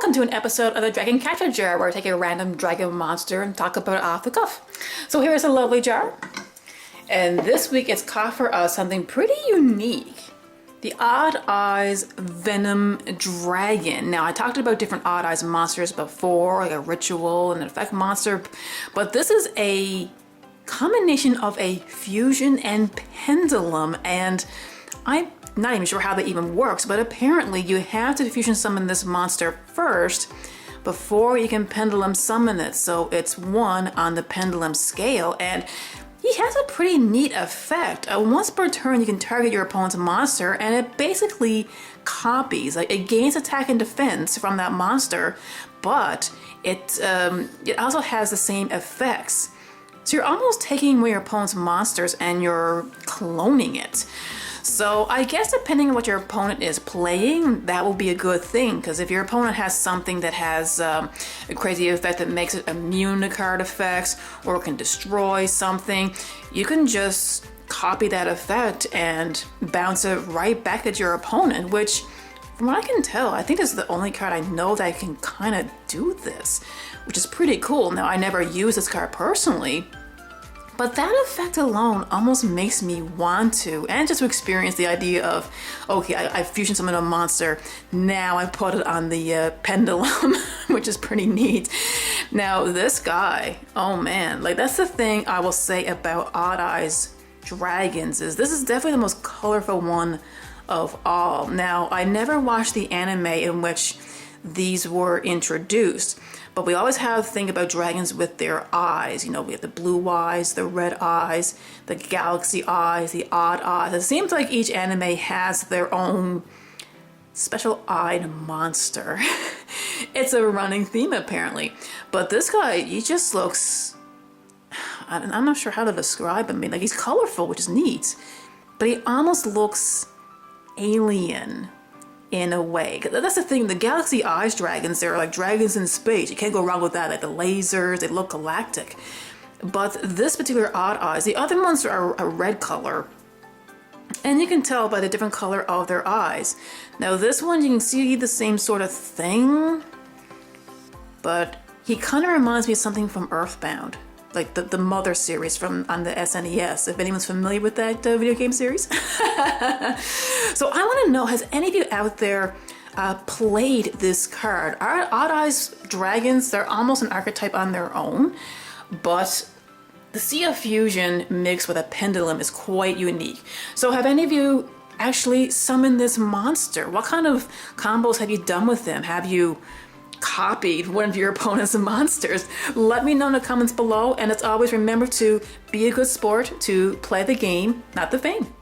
welcome to an episode of the Dragon Catcher Jar, where I take a random dragon monster and talk about it off the cuff. So here's a lovely jar, and this week it's caught for us something pretty unique. The Odd Eyes Venom Dragon. Now, I talked about different Odd Eyes monsters before, like a ritual and an effect monster, but this is a combination of a fusion and pendulum, and I'm not even sure how that even works, but apparently you have to fusion summon this monster first before you can pendulum summon it. So it's 1 on the pendulum scale, and he has a pretty neat effect. Once per turn, you can target your opponent's monster, and it basically copies, like it gains attack and defense from that monster, but it also has the same effects. So you're almost taking away your opponent's monsters and you're cloning it. So I guess depending on what your opponent is playing, that will be a good thing, because if your opponent has something that has a crazy effect that makes it immune to card effects or can destroy something, you can just copy that effect and bounce it right back at your opponent, which from what I can tell, I think this is the only card I know that can kind of do this, which is pretty cool. Now, I never use this card personally, but that effect alone almost makes me want to, and just to experience the idea of, okay, I fusion summon a monster, now I put it on the pendulum, which is pretty neat. Now, this guy, oh man, like that's the thing I will say about Odd Eyes Dragons, is this is definitely the most colorful one of all. Now, I never watched the anime in which these were introduced, but we always have to think about dragons with their eyes. You know, we have the blue eyes, the red eyes, the galaxy eyes, the odd eyes. It seems like each anime has their own special-eyed monster. It's a running theme apparently. But this guy, he just looks, I'm not sure how to describe him. I mean, like, he's colorful, which is neat, but he almost looks alien in a way. That's the thing, the Galaxy Eyes dragons, they're like dragons in space. You can't go wrong with that. Like the lasers, they look galactic. But this particular Odd Eyes, the other ones are a red color, and you can tell by the different color of their eyes. Now this one, you can see the same sort of thing, but he kind of reminds me of something from Earthbound, like the Mother series from on the SNES, if anyone's familiar with that video game series. So I want to know, has any of you out there played this card? Our Odd Eyes Dragons, they're almost an archetype on their own, but the Sea of Fusion mixed with a pendulum is quite unique. So have any of you actually summoned this monster? What kind of combos have you done with them? Have you copied one of your opponent's monsters? Let me know in the comments below, and as always, remember to be a good sport, to play the game, not the fame.